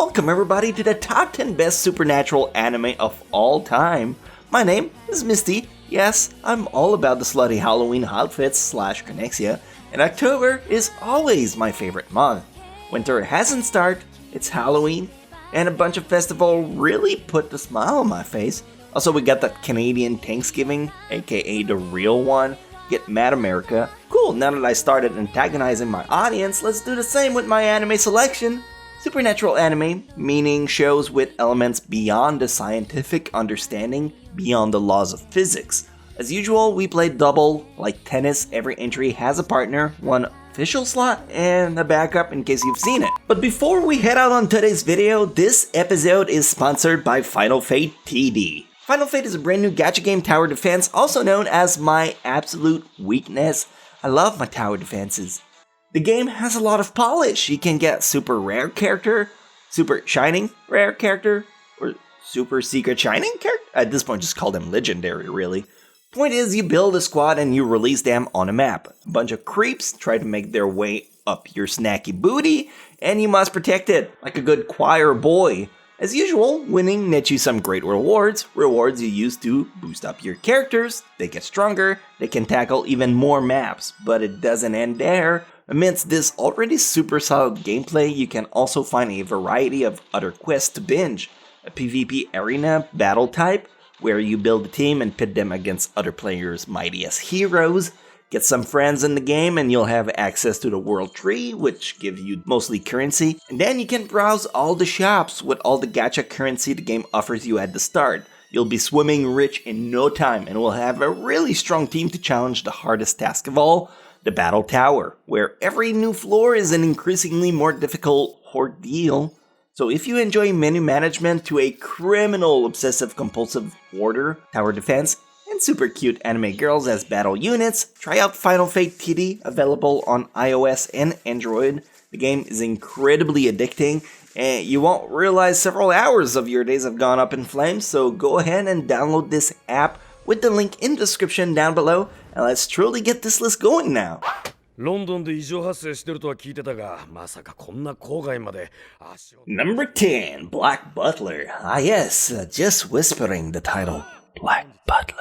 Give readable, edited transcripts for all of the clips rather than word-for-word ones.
welcome everybody to the top 10 best supernatural anime of all time. My name is Misty. Yes, I'm all about the slutty Halloween outfits / Chronexia, and October is always my favorite month. Winter hasn't started, it's Halloween, and a bunch of festivals really put the smile on my face. Also, we got that Canadian Thanksgiving, aka the real one. Get mad America. Cool, now that I started antagonizing my audience, let's do the same with my anime selection. Supernatural anime, meaning shows with elements beyond the scientific understanding, beyond the laws of physics. As usual, we play double, like tennis. Every entry has a partner, one official slot, and a backup in case you've seen it. But before we head out on today's video, this episode is sponsored by Final Fate TD. Final Fate is a brand new gacha game tower defense, also known as my absolute weakness. I love my tower defenses. The game has a lot of polish. You can get super rare character, super shining rare character, or super secret shining character. At this point, just call them legendary, really. Point is, you build a squad and you release them on a map. A bunch of creeps try to make their way up your snacky booty, and you must protect it like a good choir boy. As usual, winning nets you some great rewards you use to boost up your characters, they get stronger, they can tackle even more maps, but it doesn't end there. Amidst this already super solid gameplay, you can also find a variety of other quests to binge. A PvP arena battle type, where you build a team and pit them against other players' mightiest heroes. Get some friends in the game and you'll have access to the world tree, which gives you mostly currency. And then you can browse all the shops with all the gacha currency the game offers you at the start. You'll be swimming rich in no time and will have a really strong team to challenge the hardest task of all, the Battle Tower, where every new floor is an increasingly more difficult ordeal. So if you enjoy menu management to a criminal obsessive compulsive order, tower defense, and super cute anime girls as battle units, try out Final Fate TD, available on iOS and Android. The game is incredibly addicting, and you won't realize several hours of your days have gone up in flames, so go ahead and download this app with the link in the description down below, and let's truly get this list going now. Number 10, Black Butler. Ah yes, just whispering the title, Black Butler.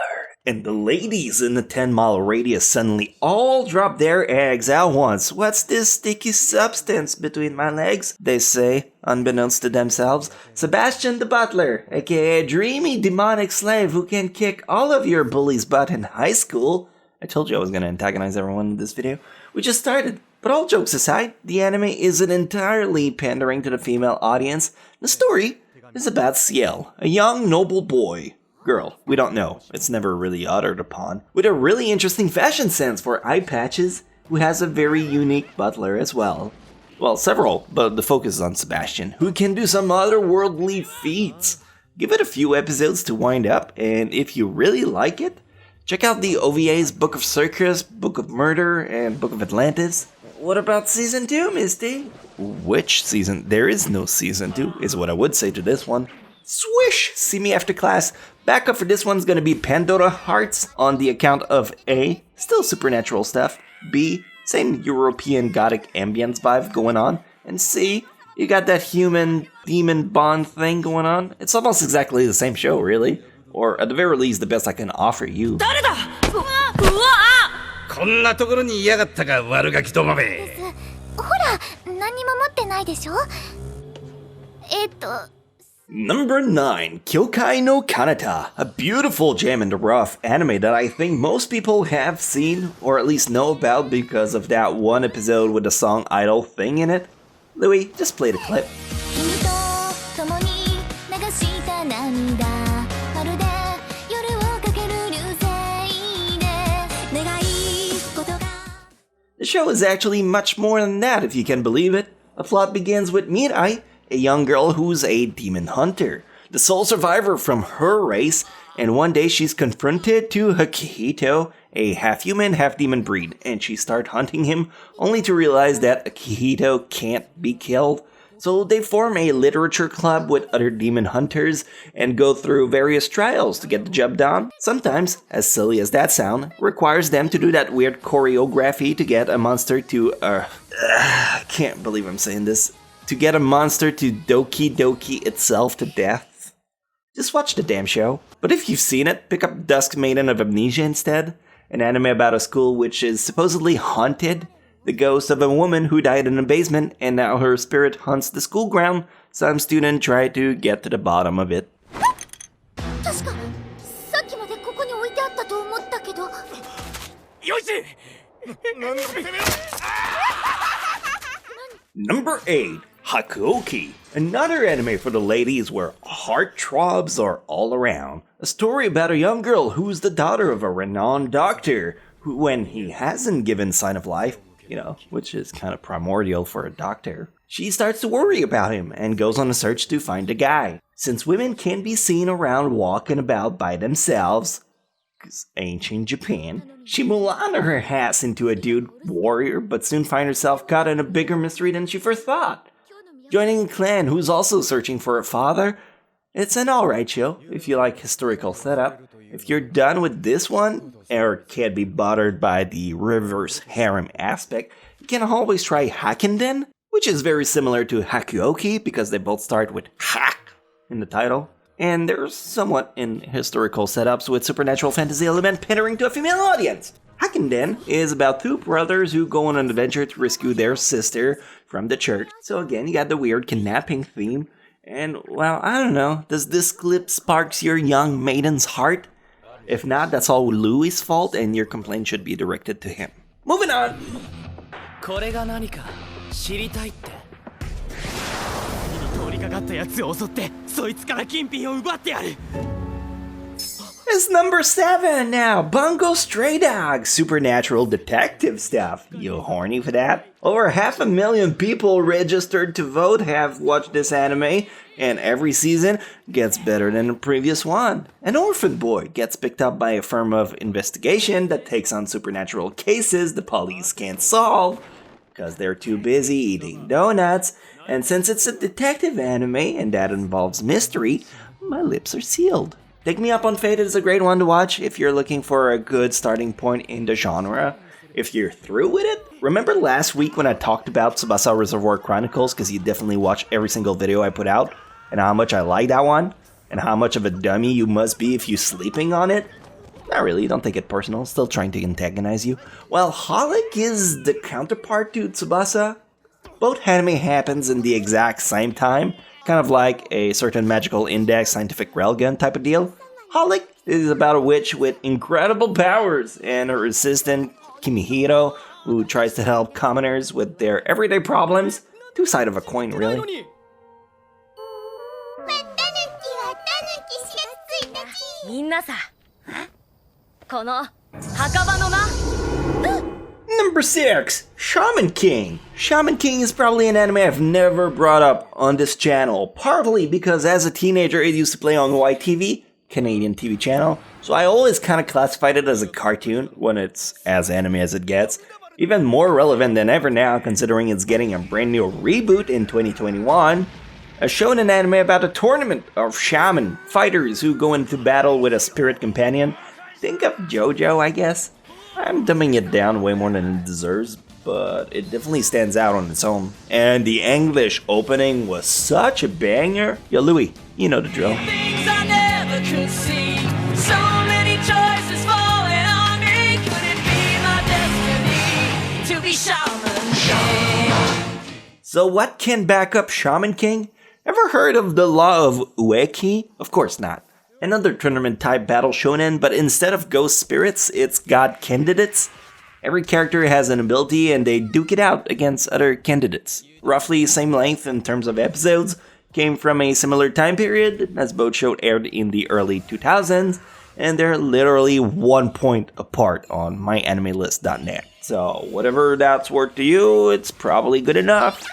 And the ladies in the 10-mile radius suddenly all drop their eggs at once. What's this sticky substance between my legs? They say, unbeknownst to themselves. Sebastian the Butler, aka a dreamy demonic slave who can kick all of your bullies' butt in high school. I told you I was going to antagonize everyone in this video. We just started. But all jokes aside, the anime isn't entirely pandering to the female audience. The story is about Ciel, a young noble boy. Girl, we don't know, it's never really uttered upon, with a really interesting fashion sense for eye patches, who has a very unique butler as well. Well, several, but the focus is on Sebastian, who can do some otherworldly feats. Give it a few episodes to wind up, and if you really like it, check out the OVAs Book of Circus, Book of Murder, and Book of Atlantis. What about Season 2, Misty? Which season? There is no Season 2, is what I would say to this one. Swish! See me after class. Backup for this one's gonna be Pandora Hearts on the account of A, still supernatural stuff, B, same European gothic ambience vibe going on, and C, you got that human-demon bond thing going on. It's almost exactly the same show, really. Or at the very least, the best I can offer you. Number 9, Kyokai no Kanata, a beautiful gem in the rough anime that I think most people have seen, or at least know about because of that one episode with the song Idol thing in it. Louis, just play the clip. The show is actually much more than that, if you can believe it. The plot begins with Mirai, a young girl who's a demon hunter, the sole survivor from her race, and one day she's confronted to Akihito, a half-human, half-demon breed, and she starts hunting him, only to realize that Akihito can't be killed. So they form a literature club with other demon hunters and go through various trials to get the job done. Sometimes, as silly as that sounds, requires them to do that weird choreography to get a monster to, I can't believe I'm saying this, to get a monster to Doki Doki itself to death? Just watch the damn show. But if you've seen it, pick up Dusk Maiden of Amnesia instead, an anime about a school which is supposedly haunted. The ghost of a woman who died in a basement, and now her spirit haunts the school ground. Some student tried to get to the bottom of it. Number 8. Hakuoki. Another anime for the ladies where heartthrobs are all around. A story about a young girl who's the daughter of a renowned doctor, who, when he hasn't given sign of life, which is kind of primordial for a doctor, she starts to worry about him and goes on a search to find the guy. Since women can't be seen around walking about by themselves, because ancient Japan, she Mulan her ass into a dude warrior, but soon find herself caught in a bigger mystery than she first thought. Joining a clan who's also searching for a father, it's an alright show if you like historical setup. If you're done with this one, or can't be bothered by the reverse harem aspect, you can always try Hakunden, which is very similar to Hakuoki because they both start with Hak in the title. And they're somewhat in historical setups with supernatural fantasy element pandering to a female audience. Hakunden is about two brothers who go on an adventure to rescue their sister from the church. So again, you got the weird kidnapping theme. And, well, I don't know, does this clip sparks your young maiden's heart? If not, that's all Louis' fault and your complaint should be directed to him. Moving on! It's number 7 now, Bungo Stray Dogs, supernatural detective stuff. You horny for that? Over 500,000 people registered to vote have watched this anime, and every season gets better than the previous one. An orphan boy gets picked up by a firm of investigation that takes on supernatural cases the police can't solve, because they're too busy eating donuts, and since it's a detective anime and that involves mystery, my lips are sealed. Take Me Up on Fate is a great one to watch if you're looking for a good starting point in the genre. If you're through with it, remember last week when I talked about Tsubasa Reservoir Chronicles, because you definitely watch every single video I put out, and how much I like that one, and how much of a dummy you must be if you're sleeping on it? Not really, don't take it personal, still trying to antagonize you. Well, Holic is the counterpart to Tsubasa. Both anime happens in the exact same time, kind of like a certain magical index scientific railgun type of deal. Holic is about a witch with incredible powers and her assistant Kimihiro, who tries to help commoners with their everyday problems. Two sides of a coin, really. Number 6, Shaman King. Shaman King is probably an anime I've never brought up on this channel, partly because as a teenager it used to play on YTV, Canadian TV channel, so I always kind of classified it as a cartoon when it's as anime as it gets. Even more relevant than ever now considering it's getting a brand new reboot in 2021. A shonen anime about a tournament of shaman fighters who go into battle with a spirit companion. Think of JoJo, I guess. I'm dumbing it down way more than it deserves, but it definitely stands out on its own. And the English opening was such a banger. Yo, Louis, you know the drill. So what can back up Shaman King? Ever heard of the law of Ueki? Of course not. Another tournament-type battle shonen, but instead of ghost spirits, it's god candidates. Every character has an ability and they duke it out against other candidates. Roughly same length in terms of episodes, came from a similar time period, as both shows aired in the early 2000s, and they're literally 1 point apart on myanimelist.net. So whatever that's worth to you, it's probably good enough.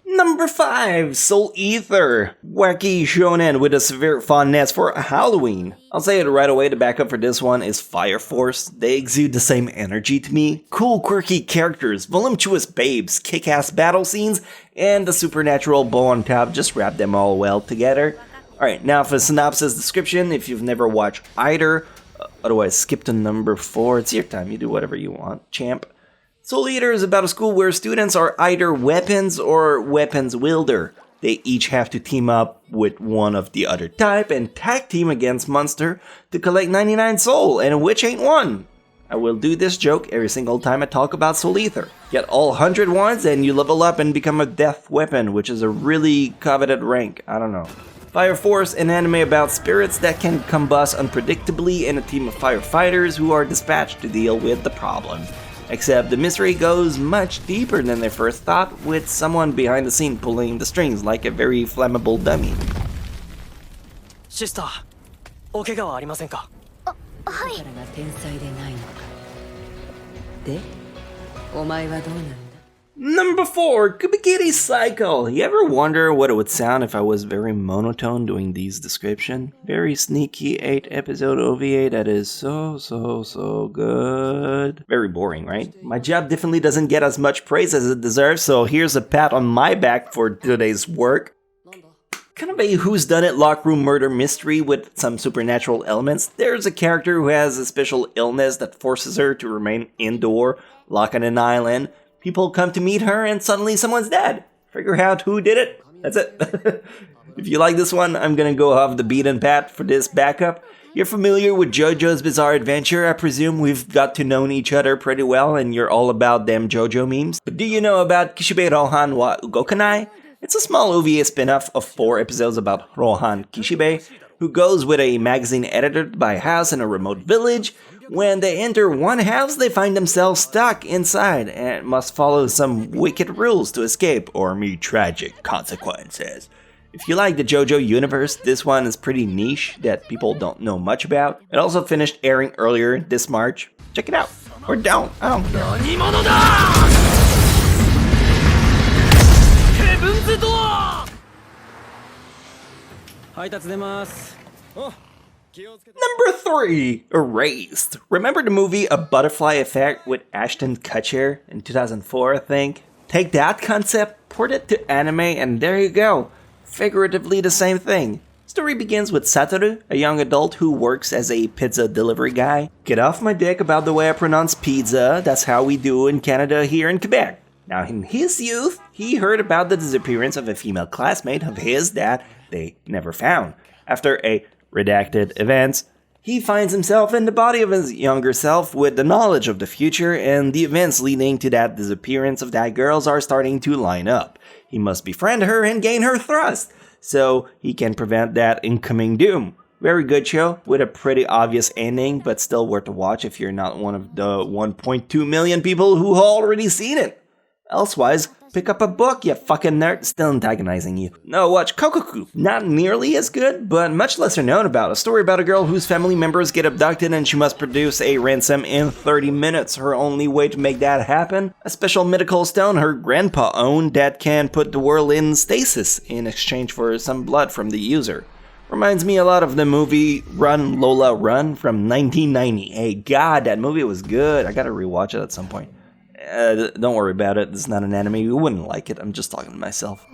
Number 5, Soul Ether. Wacky shonen with a severe fondness for Halloween. I'll say it right away, the backup for this one is Fire Force. They exude the same energy to me. Cool, quirky characters, voluptuous babes, kick-ass battle scenes, and the supernatural bow on top just wrap them all well together. Alright, now for the synopsis description, if you've never watched either, otherwise skip to number 4, it's your time, you do whatever you want, champ. Soul Eater is about a school where students are either weapons or weapons wielder. They each have to team up with one of the other type and tag team against monster to collect 99 soul, and which ain't one. I will do this joke every single time I talk about Soul Eater. Get all 100 ones and you level up and become a death weapon, which is a really coveted rank, I don't know. Fire Force, an anime about spirits that can combust unpredictably in a team of firefighters who are dispatched to deal with the problem. Except the mystery goes much deeper than they first thought, with someone behind the scene pulling the strings like a very flammable dummy. Sister, お怪我はありませんか? はい。で、お前はどうなんだ? Number 4, Kubikiri Cycle. You ever wonder what it would sound if I was very monotone doing these descriptions? Very sneaky 8-episode OVA that is so good. Very boring, right? My job definitely doesn't get as much praise as it deserves, so here's a pat on my back for today's work. Kind of a whodunit locker room murder mystery with some supernatural elements. There's a character who has a special illness that forces her to remain indoor, locked on an island. People come to meet her and suddenly someone's dead. Figure out who did it. That's it. If you like this one, I'm gonna go off the beaten path for this backup. You're familiar with JoJo's Bizarre Adventure. I presume we've got to know each other pretty well and you're all about them JoJo memes. But do you know about Kishibe Rohan wa Ugokanai? It's a small OVA spin-off of 4 episodes about Rohan Kishibe, who goes with a magazine editor to buy a house in a remote village. When they enter one house, they find themselves stuck inside and must follow some wicked rules to escape or meet tragic consequences. If you like the JoJo universe, this one is pretty niche that people don't know much about. It also finished airing earlier this March. Check it out. Or don't. I don't care. Number 3, Erased. Remember the movie A Butterfly Effect with Ashton Kutcher in 2004, I think? Take that concept, port it to anime, and there you go. Figuratively the same thing. Story begins with Satoru, a young adult who works as a pizza delivery guy. Get off my dick about the way I pronounce pizza, that's how we do in Canada here in Quebec. Now in his youth, he heard about the disappearance of a female classmate of his that they never found. After a redacted events, he finds himself in the body of his younger self with the knowledge of the future, and the events leading to that disappearance of that girl are starting to line up. He must befriend her and gain her trust, so he can prevent that incoming doom. Very good show, with a pretty obvious ending, but still worth a watch if you're not one of the 1.2 million people who already seen it. Elsewise, pick up a book, you fucking nerd. Still antagonizing you. No, watch Kokoku. Not nearly as good, but much lesser known about. A story about a girl whose family members get abducted and she must produce a ransom in 30 minutes. Her only way to make that happen? A special mythical stone her grandpa owned that can put the world in stasis in exchange for some blood from the user. Reminds me a lot of the movie Run Lola Run from 1998. God, that movie was good. I gotta rewatch it at some point. Don't worry about it, this is not an anime, you wouldn't like it, I'm just talking to myself.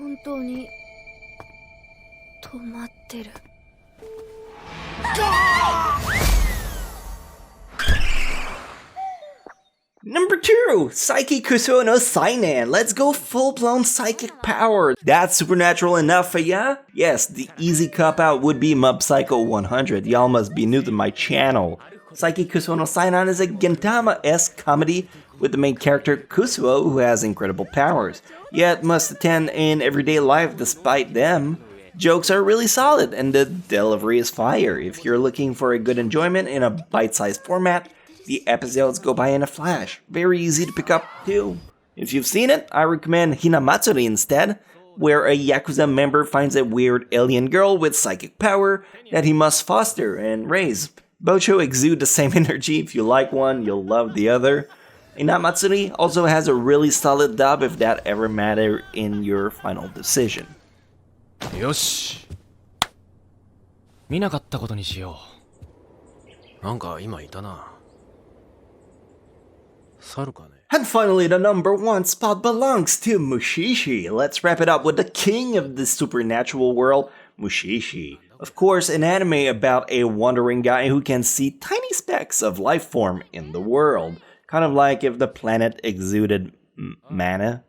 Number 2, Saiki Kusuo no psi-nan. Let's go full-blown psychic power. That's supernatural enough for ya? Yes, the easy cop-out would be Mob Psycho 100. Y'all must be new to my channel. Saiki Kusuo no psi-nan is a Gintama-esque comedy with the main character Kusuo, who has incredible powers, yet must attend in everyday life despite them. Jokes are really solid, and the delivery is fire. If you're looking for a good enjoyment in a bite-sized format, the episodes go by in a flash. Very easy to pick up, too. If you've seen it, I recommend Hinamatsuri instead, where a Yakuza member finds a weird alien girl with psychic power that he must foster and raise. Both shows exude the same energy. If you like one, you'll love the other. Hinamatsuri also has a really solid dub if that ever mattered in your final decision. Yoshi. 見なかったことにしよう。なんか今いたな。猿かね。And finally, the number 1 spot belongs to Mushishi. Let's wrap it up with the king of the supernatural world, Mushishi. Of course, an anime about a wandering guy who can see tiny specks of life form in the world. Kind of like if the planet exuded mana.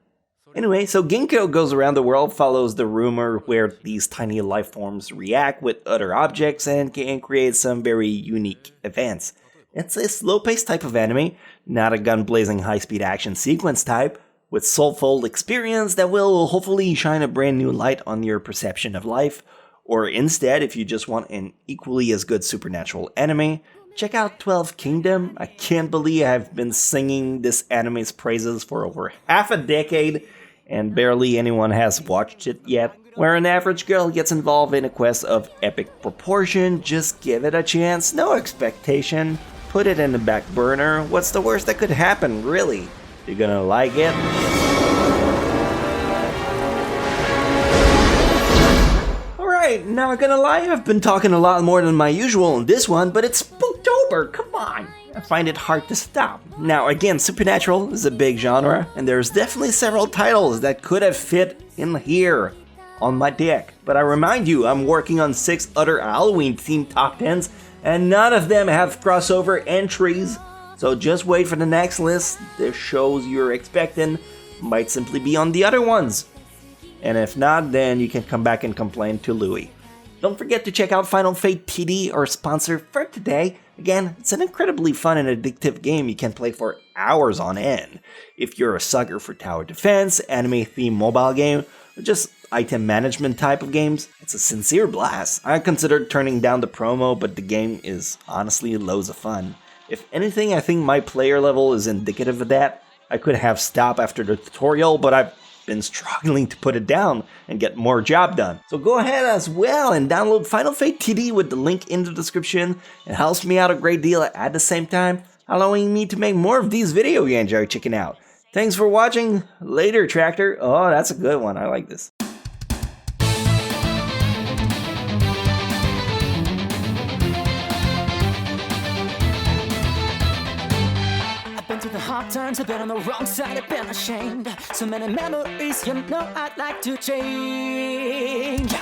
Anyway, so Ginkgo goes around the world, follows the rumor where these tiny life forms react with other objects and can create some very unique events. It's a slow-paced type of anime, not a gun-blazing high-speed action sequence type, with soulful experience that will hopefully shine a brand new light on your perception of life. Or instead, if you just want an equally as good supernatural anime, check out 12 Kingdom. I can't believe I've been singing this anime's praises for over half a decade, and barely anyone has watched it yet. Where an average girl gets involved in a quest of epic proportion, just give it a chance, no expectation, put it in the back burner. What's the worst that could happen, really? You're gonna like it? Alright, not gonna lie, I've been talking a lot more than my usual in this one, but it's Spooktober, come on! I find it hard to stop. Now again, supernatural is a big genre, and there's definitely several titles that could have fit in here on my deck. But I remind you, I'm working on 6 other Halloween-themed top 10s, and none of them have crossover entries. So just wait for the next list. The shows you're expecting might simply be on the other ones. And if not, then you can come back and complain to Louis. Don't forget to check out Final Fate TD, our sponsor for today. Again, it's an incredibly fun and addictive game you can play for hours on end. If you're a sucker for tower defense, anime-themed mobile game, or just item management type of games, it's a sincere blast. I considered turning down the promo, but the game is honestly loads of fun. If anything, I think my player level is indicative of that. I could have stopped after the tutorial, but I've been struggling to put it down and get more job done. So go ahead as well and download Final Fate TD with the link in the description. It helps me out a great deal at the same time, allowing me to make more of these videos you enjoy checking out. Thanks for watching. Later, Tractor. Oh, that's a good one. I like this. Hard times, I've been on the wrong side, I've been ashamed. So many memories, you know I'd like to change.